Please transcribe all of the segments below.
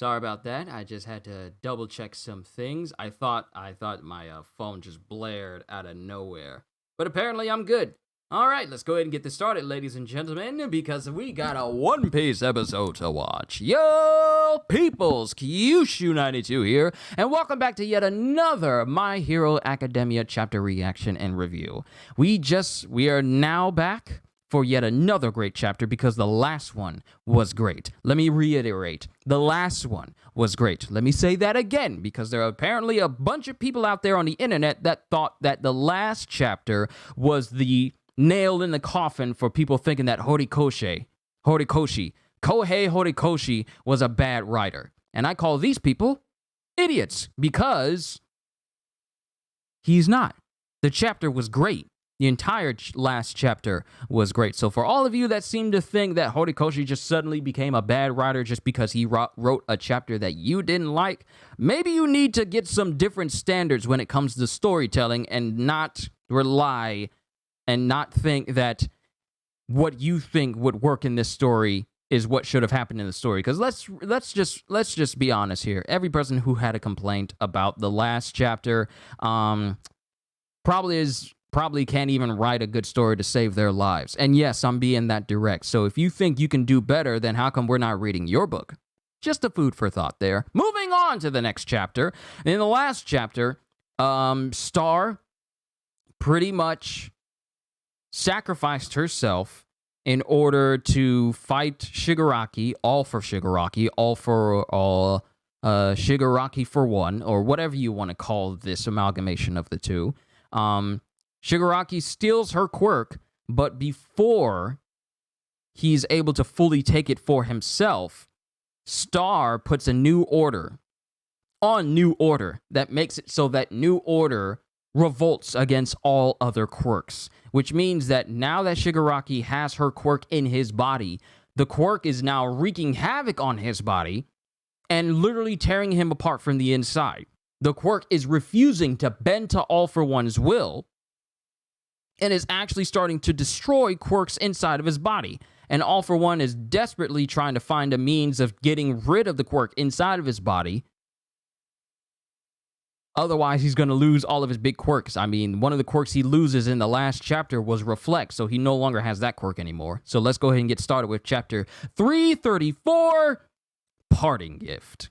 Sorry about that. I just had to double check some things. I thought my phone just blared out of nowhere. But apparently I'm good. All right, let's go ahead and get this started, ladies and gentlemen, because we got a One Piece episode to watch. Yo, peoples, Kyushu92 here, and welcome back to yet another My Hero Academia chapter reaction and review. We are now back for yet another great chapter because the last one was great. Let me reiterate, the last one was great. Let me say that again because there are apparently a bunch of people out there on the internet that thought that the last chapter was the nail in the coffin for people thinking that Kohei Horikoshi was a bad writer. And I call these people idiots because he's not. The chapter was great. The entire last chapter was great. So for all of you that seem to think that Horikoshi just suddenly became a bad writer just because he wrote a chapter that you didn't like, maybe you need to get some different standards when it comes to storytelling and not rely and not think that what you think would work in this story is what should have happened in the story. Because let's just be honest here. Every person who had a complaint about the last chapter probably can't even write a good story to save their lives. And yes, I'm being that direct. So if you think you can do better, then how come we're not reading your book? Just a food for thought there. Moving on to the next chapter. In the last chapter, Star pretty much sacrificed herself in order to fight Shigaraki, all for Shigaraki, all for Shigaraki for one, or whatever you want to call this amalgamation of the two. Shigaraki steals her quirk, but before he's able to fully take it for himself, Star puts a new order on New Order that makes it so that New Order revolts against all other quirks, which means that now that Shigaraki has her quirk in his body, the quirk is now wreaking havoc on his body and literally tearing him apart from the inside. The quirk is refusing to bend to All For One's will and is actually starting to destroy quirks inside of his body. And All For One is desperately trying to find a means of getting rid of the quirk inside of his body. Otherwise, he's going to lose all of his big quirks. I mean, one of the quirks he loses in the last chapter was Reflect, so he no longer has that quirk anymore. So let's go ahead and get started with chapter 334, Parting Gift.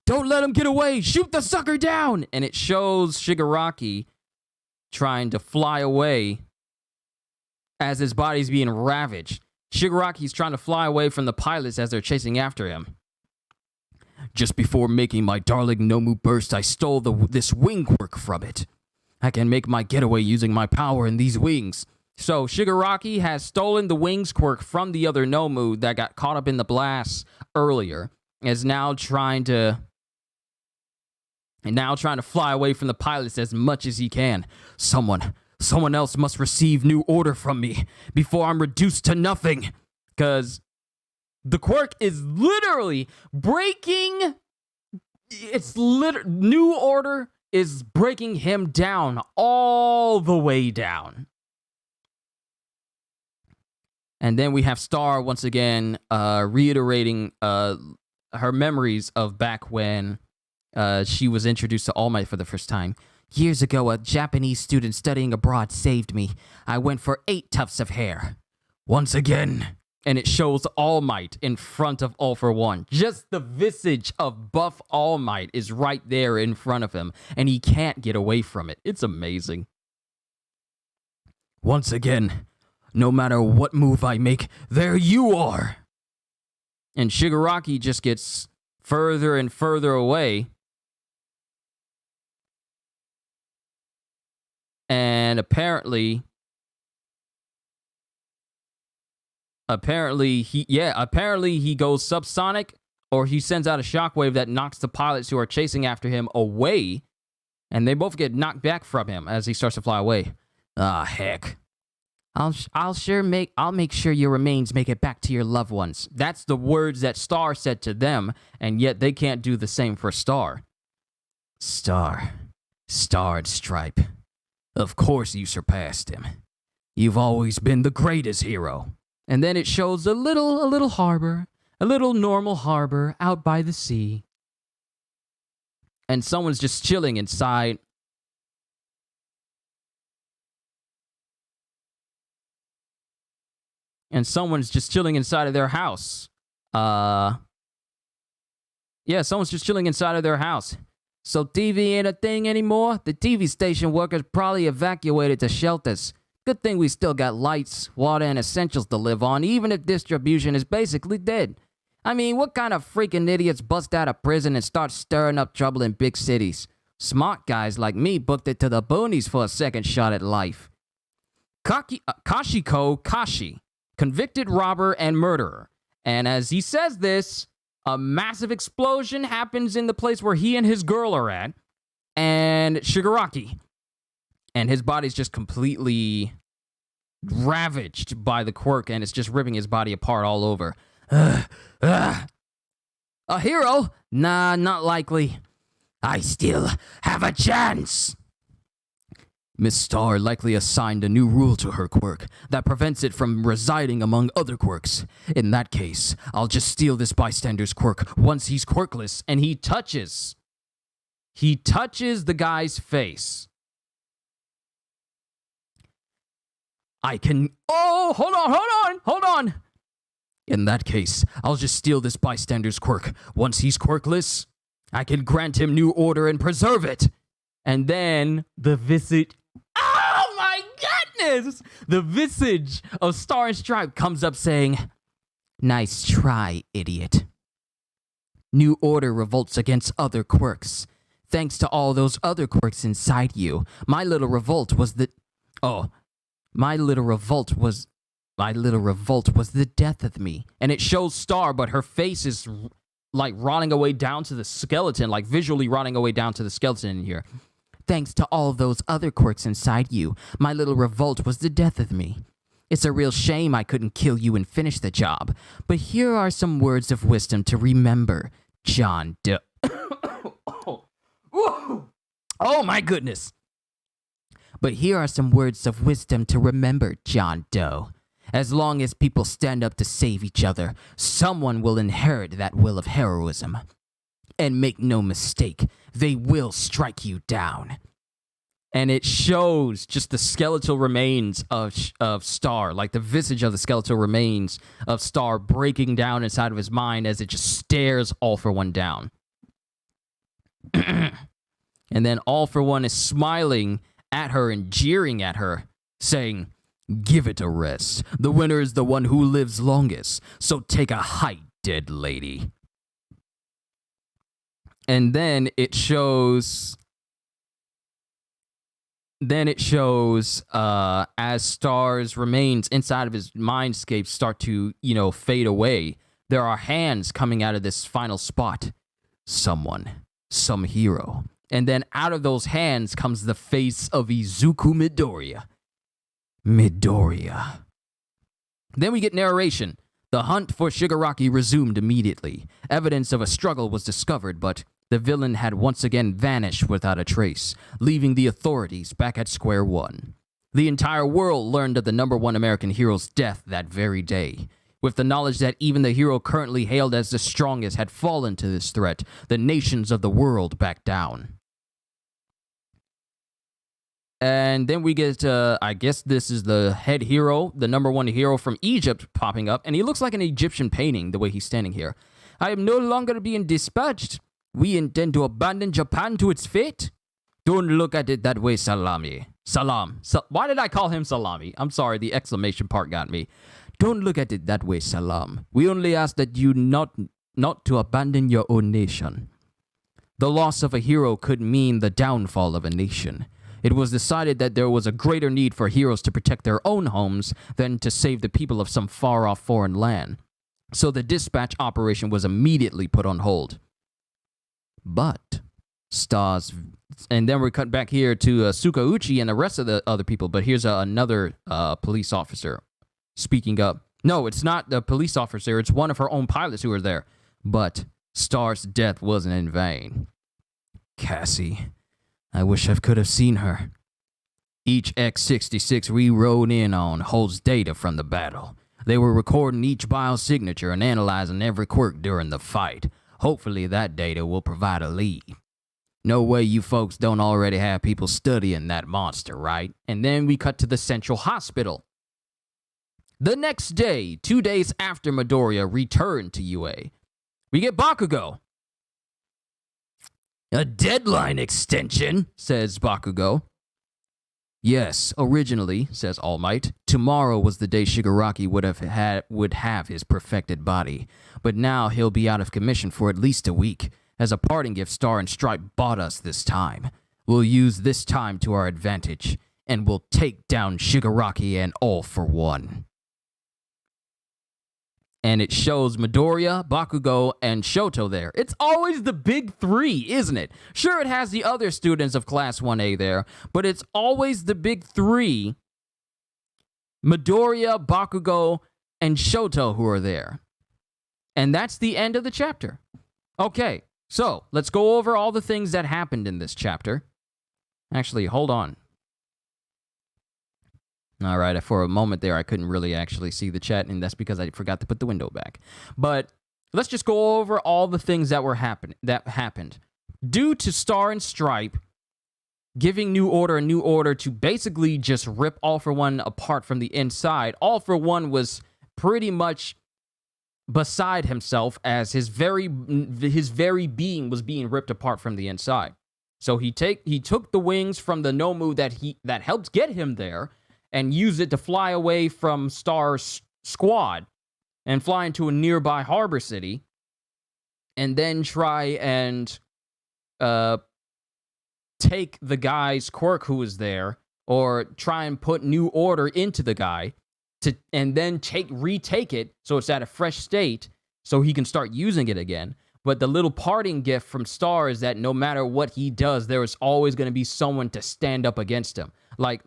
Don't let him get away! Shoot the sucker down! And it shows Shigaraki trying to fly away as his body's being ravaged. Shigaraki's trying to fly away from the pilots as they're chasing after him. Just before making my darling Nomu burst, I stole this wing quirk from it. I can make my getaway using my power in these wings. So Shigaraki has stolen the wings quirk from the other Nomu that got caught up in the blast earlier, is now trying to fly away from the pilots as much as he can. Someone else must receive New Order from me before I'm reduced to nothing. Because the quirk is literally breaking. New Order is breaking him down all the way down. And then we have Star once again reiterating her memories of back when she was introduced to All Might for the first time. Years ago, a Japanese student studying abroad saved me. I went for 8 tufts of hair. Once again. And it shows All Might in front of All For One. Just the visage of buff All Might is right there in front of him, and he can't get away from it. It's amazing. Once again, no matter what move I make, there you are. And Shigaraki just gets further and further away. And apparently he goes subsonic, or he sends out a shockwave that knocks the pilots who are chasing after him away, and they both get knocked back from him as he starts to fly away. Ah, heck. I'll make sure your remains make it back to your loved ones. That's the words that Star said to them, and yet they can't do the same for Star. Starred Stripe. Of course you surpassed him. You've always been the greatest hero. And then it shows a little harbor, A little normal harbor out by the sea. And someone's just chilling inside. And someone's just chilling inside of their house. Yeah, someone's just chilling inside of their house. So TV ain't a thing anymore? The TV station workers probably evacuated to shelters. Good thing we still got lights, water, and essentials to live on, even if distribution is basically dead. I mean, what kind of freaking idiots bust out of prison and start stirring up trouble in big cities? Smart guys like me booked it to the boonies for a second shot at life. Kashiko Kashi, convicted robber and murderer. And as he says this, a massive explosion happens in the place where he and his girl are at, and Shigaraki. And his body's just completely ravaged by the quirk, and it's just ripping his body apart all over. A hero? Nah, not likely. I still have a chance. Miss Star likely assigned a new rule to her quirk that prevents it from residing among other quirks. In that case, I'll just steal this bystander's quirk once he's quirkless, and he touches the guy's face. Hold on. In that case, I'll just steal this bystander's quirk. Once he's quirkless, I can grant him new order and preserve it. And then the visage... Oh my goodness! The visage of Star and Stripe comes up saying, "Nice try, idiot. New order revolts against other quirks. Thanks to all those other quirks inside you, my little revolt was the death of me." And it shows Star, but her face is like rotting away down to the skeleton, like visually rotting away down to the skeleton in here. Thanks to all those other quirks inside you, my little revolt was the death of me. It's a real shame I couldn't kill you and finish the job, but here are some words of wisdom to remember, John Doe. Oh my goodness. But here are some words of wisdom to remember, John Doe. As long as people stand up to save each other, someone will inherit that will of heroism. And make no mistake, they will strike you down. And it shows just the skeletal remains of Star, like the visage of the skeletal remains of Star breaking down inside of his mind as it just stares All For One down. And then All For One is smiling at her and jeering at her, saying, "Give it a rest. The winner is the one who lives longest. So take a hike, dead lady." And then it shows as Star's remains inside of his mindscape start to, fade away, there are hands coming out of this final spot. Some hero. And then out of those hands comes the face of Izuku Midoriya. Then we get narration. The hunt for Shigaraki resumed immediately. Evidence of a struggle was discovered, but the villain had once again vanished without a trace, leaving the authorities back at square one. The entire world learned of the #1 American hero's death that very day. With the knowledge that even the hero currently hailed as the strongest had fallen to this threat, the nations of the world backed down. And then we get, I guess this is the head hero, the #1 hero from Egypt popping up, and he looks like an Egyptian painting the way he's standing here. "I am no longer being dispatched. We intend to abandon Japan to its fate. Don't look at it that way, Salami. Salam. Why did I call him Salami? I'm sorry, the exclamation part got me. Don't look at it that way, Salam. We only ask that you not to abandon your own nation." The loss of a hero could mean the downfall of a nation. It was decided that there was a greater need for heroes to protect their own homes than to save the people of some far-off foreign land. So the dispatch operation was immediately put on hold. But Stars, and then we're cut back here to Sukauchi and the rest of the other people, but here's another police officer speaking up. No, it's not the police officer, it's one of her own pilots who are there. But Star's death wasn't in vain. "Cassie, I wish I could have seen her. Each X-66 we rode in on holds data from the battle. They were recording each biosignature and analyzing every quirk during the fight. Hopefully that data will provide a lead. No way you folks don't already have people studying that monster, right? And then we cut to the Central Hospital. The next day, 2 days after Midoriya returned to UA, we get Bakugo. A deadline extension, says Bakugo. Yes, originally, says All Might, tomorrow was the day Shigaraki would have his perfected body. But now he'll be out of commission for at least a week. As a parting gift, Star and Stripe bought us this time. We'll use this time to our advantage, and we'll take down Shigaraki and All for One. And it shows Midoriya, Bakugo, and Shoto there. It's always the big three, isn't it? Sure, it has the other students of Class 1A there, but it's always the big three, Midoriya, Bakugo, and Shoto, who are there. And that's the end of the chapter. Okay, so let's go over all the things that happened in this chapter. Actually, hold on. All right, for a moment there, I couldn't really actually see the chat, and that's because I forgot to put the window back. But let's just go over all the things that happened. Due to Star and Stripe giving New Order a new order to basically just rip All for One apart from the inside, All for One was pretty much beside himself as his very being was being ripped apart from the inside. So he took the wings from the Nomu that helped get him there, and use it to fly away from Star's squad and fly into a nearby harbor city, and then try and take the guy's quirk who was there, or try and put New Order into the guy, and then retake it so it's at a fresh state so he can start using it again. But the little parting gift from Star is that no matter what he does, there is always going to be someone to stand up against him. Like,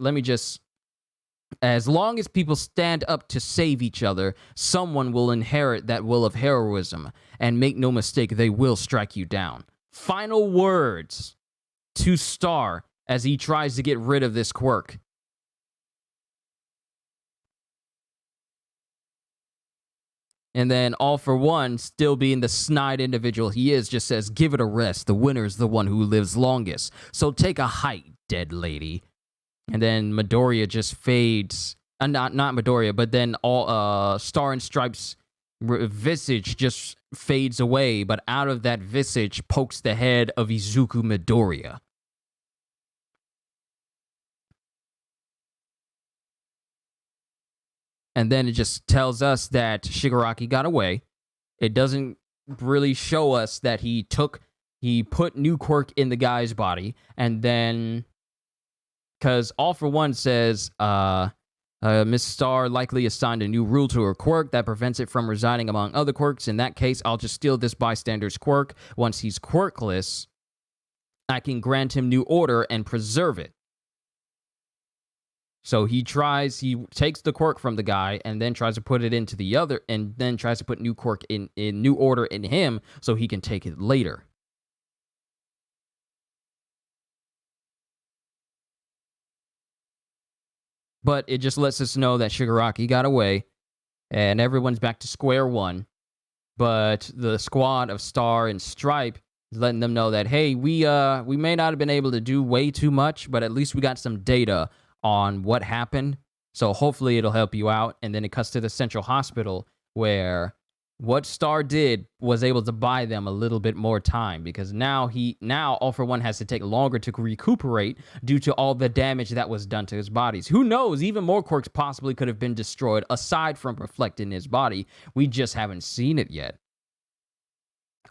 as long as people stand up to save each other, someone will inherit that will of heroism. And make no mistake, they will strike you down. Final words to Star as he tries to get rid of this quirk. And then All for One, still being the snide individual he is, just says, give it a rest. The winner is the one who lives longest. So take a hike, dead lady. And then Midoriya just fades. Not Midoriya, but then all Star and Stripe's visage just fades away. But out of that visage pokes the head of Izuku Midoriya. And then it just tells us that Shigaraki got away. It doesn't really show us that he put new quirk in the guy's body, and then, because All for One says, Miss Star likely assigned a new rule to her quirk that prevents it from residing among other quirks. In that case, I'll just steal this bystander's quirk. Once he's quirkless, I can grant him New Order and preserve it. So he takes the quirk from the guy and then tries to put it into the other, and then tries to put new quirk in New Order in him so he can take it later. But it just lets us know that Shigaraki got away and everyone's back to square one. But the squad of Star and Stripe is letting them know that, hey, we may not have been able to do way too much, but at least we got some data on what happened. So hopefully it'll help you out. And then it cuts to the Central Hospital, where what Star did was able to buy them a little bit more time, because now All for One has to take longer to recuperate due to all the damage that was done to his bodies. Who knows, even more quirks possibly could have been destroyed aside from reflecting his body. We just haven't seen it yet.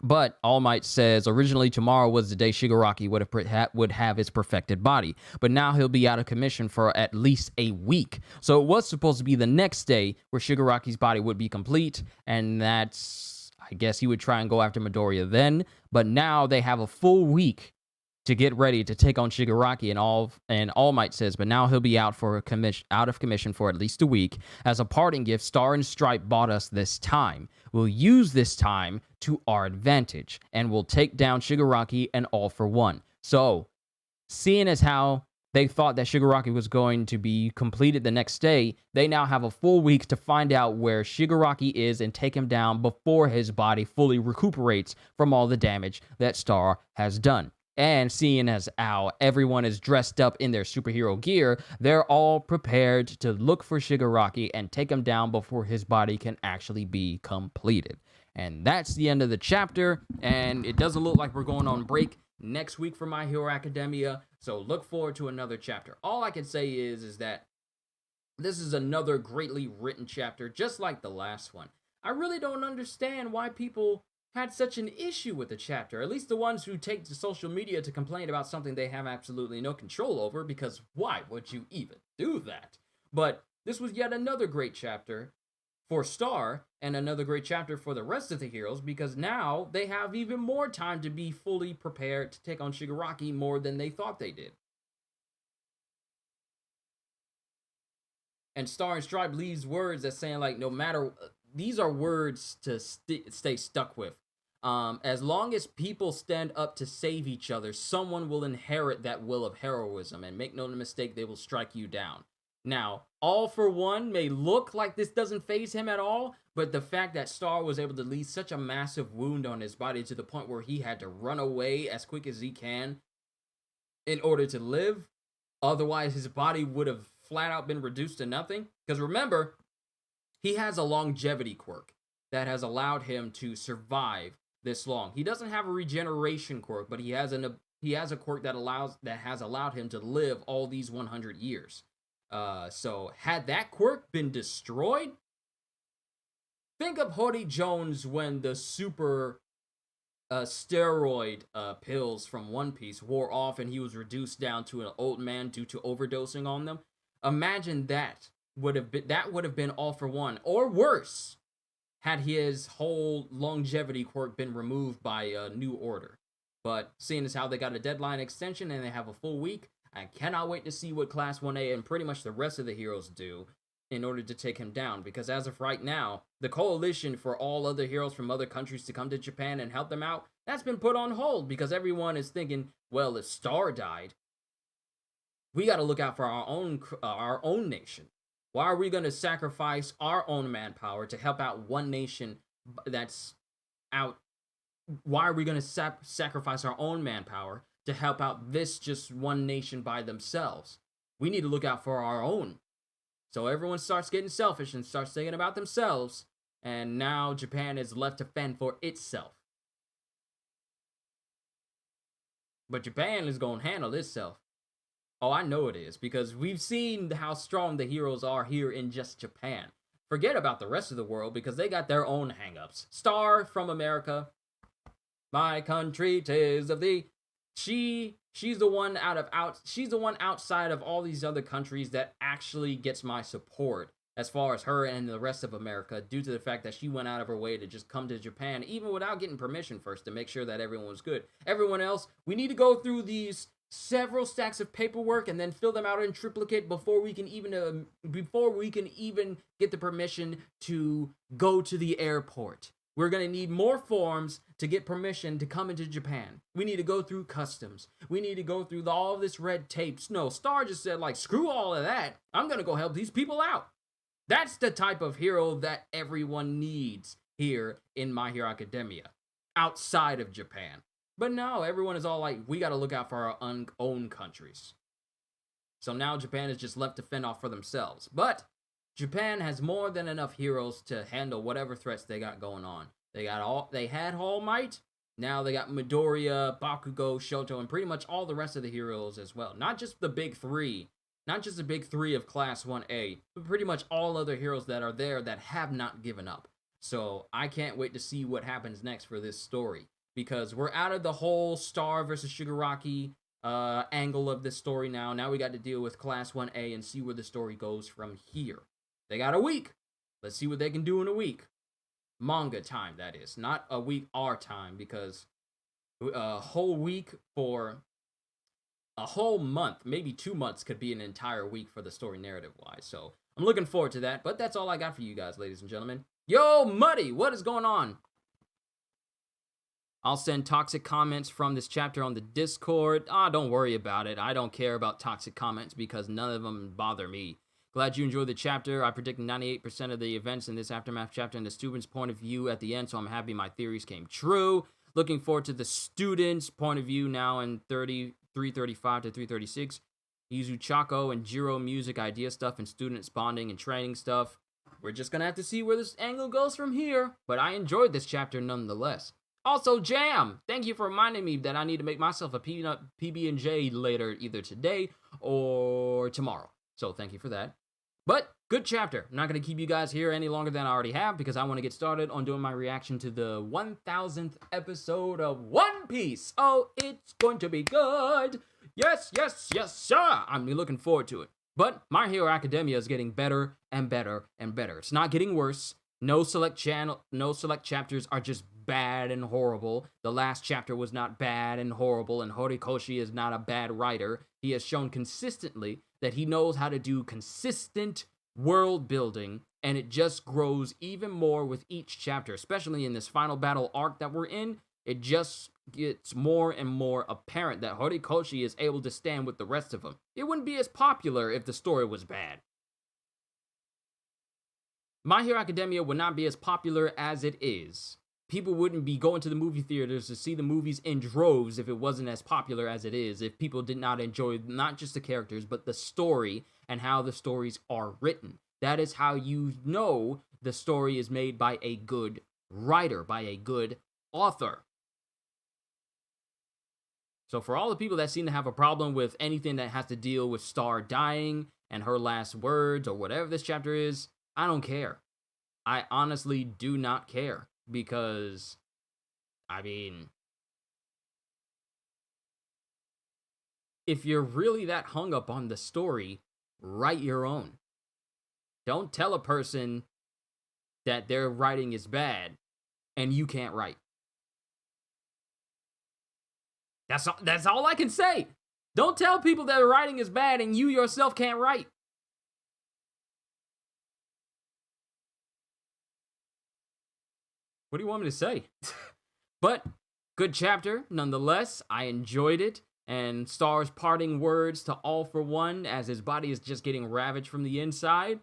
But All Might says originally tomorrow was the day Shigaraki would have his perfected body, but now he'll be out of commission for at least a week. So it was supposed to be the next day where Shigaraki's body would be complete, and that's, I guess he would try and go after Midoriya then. But now they have a full week to get ready to take on Shigaraki, and All Might says, but now he'll be out of commission for at least a week. As a parting gift, Star and Stripe bought us this time. We'll use this time to our advantage, and we'll take down Shigaraki and All for One. So, seeing as how They thought that Shigaraki was going to be completed the next day. They now have a full week to find out where Shigaraki is and take him down before his body fully recuperates from all the damage that Star has done. And seeing as how everyone is dressed up in their superhero gear, they're all prepared to look for Shigaraki and take him down before his body can actually be completed. And that's the end of the chapter, and it doesn't look like we're going on break next week for My Hero Academia, so look forward to another chapter. All I can say is that this is another greatly written chapter, just like the last one. I really don't understand why people had such an issue with the chapter, at least the ones who take to social media to complain about something they have absolutely no control over, because why would you even do that? But this was yet another great chapter for Star, and another great chapter for the rest of the heroes, because now they have even more time to be fully prepared to take on Shigaraki more than they thought they did. And Star and Stripe leaves words that saying like, no matter, these are words to stay stuck with. As long as people stand up to save each other, someone will inherit that will of heroism, and make no mistake, they will strike you down. Now, All For One may look like this doesn't faze him at all, but the fact that Star was able to leave such a massive wound on his body to the point where he had to run away as quick as he can in order to live, otherwise his body would have flat out been reduced to nothing. Because remember, he has a longevity quirk that has allowed him to survive this long. He doesn't have a regeneration quirk, but he has a quirk that has allowed him to live all these 100 years. So had that quirk been destroyed, think of Hody Jones when the super steroid pills from One Piece wore off and he was reduced down to an old man due to overdosing on them. Imagine that would have been All For One, or worse, had his whole longevity quirk been removed by a New Order. But seeing as how they got a deadline extension and they have a full week, I cannot wait to see what Class 1A and pretty much the rest of the heroes do in order to take him down. Because as of right now, the coalition for all other heroes from other countries to come to Japan and help them out, that's been put on hold because everyone is thinking, well, if Star died, we got to look out for our own nation. Why are we going to sacrifice our own manpower to help out one nation that's out? Why are we going to sacrifice our own manpower to help out this just one nation by themselves? We need to look out for our own. So everyone starts getting selfish and starts thinking about themselves, and now Japan is left to fend for itself. But Japan is going to handle itself. Oh, I know it is, because we've seen how strong the heroes are here in just Japan. Forget about the rest of the world, because they got their own hang-ups. Star from America, my country 'tis of thee. She's the one she's the one outside of all these other countries that actually gets my support as far as her and the rest of America, due to the fact that she went out of her way to just come to Japan even without getting permission first to make sure that everyone was good. Everyone else, we need to go through these several stacks of paperwork and then fill them out in triplicate before we can even get the permission to go to the airport. We're going to need more forms to get permission to come into Japan. We need to go through customs. We need to go through all this red tape. No, Star just said, like, screw all of that. I'm going to go help these people out. That's the type of hero that everyone needs here in My Hero Academia, outside of Japan. But no, everyone is all like, we got to look out for our own countries. So now Japan is just left to fend off for themselves. But Japan has more than enough heroes to handle whatever threats they got going on. They had All Might. Now they got Midoriya, Bakugo, Shoto, and pretty much all the rest of the heroes as well. Not just the big three. Not just the big three of Class 1A, but pretty much all other heroes that are there that have not given up. So I can't wait to see what happens next for this story, because we're out of the whole Star versus Shigaraki angle of this story now. Now we got to deal with Class 1A and see where the story goes from here. They got a week. Let's see what they can do in a week. Manga time, that is. Not a week our time, because a whole week for a whole month, maybe 2 months, could be an entire week for the story narrative-wise. So I'm looking forward to that, but that's all I got for you guys, ladies and gentlemen. Yo, Muddy, what is going on? I'll send toxic comments from this chapter on the Discord. Don't worry about it. I don't care about toxic comments because none of them bother me. Glad you enjoyed the chapter. I predicted 98% of the events in this Aftermath chapter and the student's point of view at the end, so I'm happy my theories came true. Looking forward to the student's point of view now in 335 to 336. Izuchako and Jiro music idea stuff and student bonding and training stuff. We're just gonna have to see where this angle goes from here, but I enjoyed this chapter nonetheless. Also, Jam, thank you for reminding me that I need to make myself a PB&J later, either today or tomorrow. So thank you for that. But good chapter. I'm not going to keep you guys here any longer than I already have because I want to get started on doing my reaction to the 1000th episode of One Piece. Oh, it's going to be good. Yes, yes, yes, sir. I'm looking forward to it. But My Hero Academia is getting better and better and better. It's not getting worse. No select chapters are just bad and horrible. The last chapter was not bad and horrible, and Horikoshi is not a bad writer. He has shown consistently that he knows how to do consistent world building, and it just grows even more with each chapter, especially in this final battle arc that we're in. It just gets more and more apparent that Horikoshi is able to stand with the rest of them. It wouldn't be as popular if the story was bad. My Hero Academia would not be as popular as it is. People wouldn't be going to the movie theaters to see the movies in droves if it wasn't as popular as it is, if people did not enjoy not just the characters, but the story and how the stories are written. That is how you know the story is made by a good writer, by a good author. So for all the people that seem to have a problem with anything that has to deal with Star dying and her last words or whatever this chapter is, I don't care. I honestly do not care. Because, I mean, if you're really that hung up on the story, write your own. Don't tell a person that their writing is bad and you can't write. That's all I can say. Don't tell people that their writing is bad and you yourself can't write. What do you want me to say? But, good chapter, nonetheless. I enjoyed it. And Star's parting words to All for One as his body is just getting ravaged from the inside.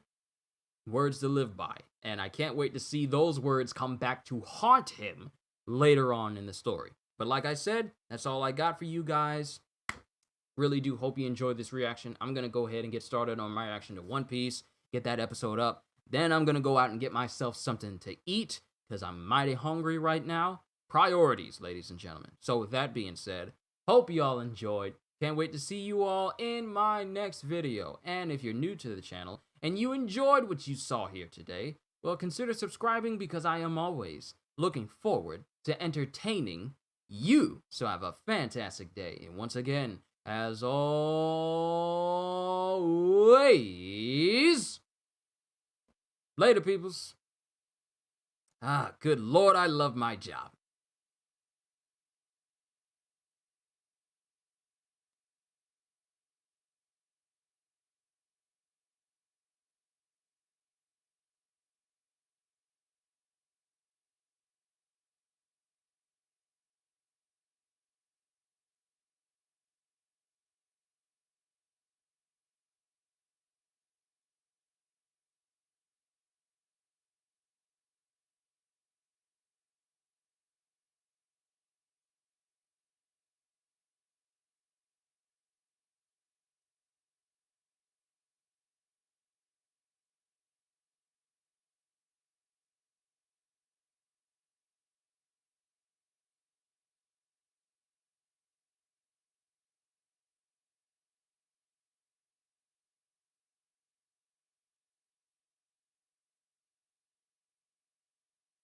Words to live by. And I can't wait to see those words come back to haunt him later on in the story. But like I said, that's all I got for you guys. Really do hope you enjoyed this reaction. I'm going to go ahead and get started on my reaction to One Piece. Get that episode up. Then I'm going to go out and get myself something to eat, because I'm mighty hungry right now. Priorities, ladies and gentlemen. So with that being said, hope you all enjoyed. Can't wait to see you all in my next video. And if you're new to the channel and you enjoyed what you saw here today, well, consider subscribing because I am always looking forward to entertaining you. So have a fantastic day. And once again, as always, later, peoples. Good Lord, I love my job.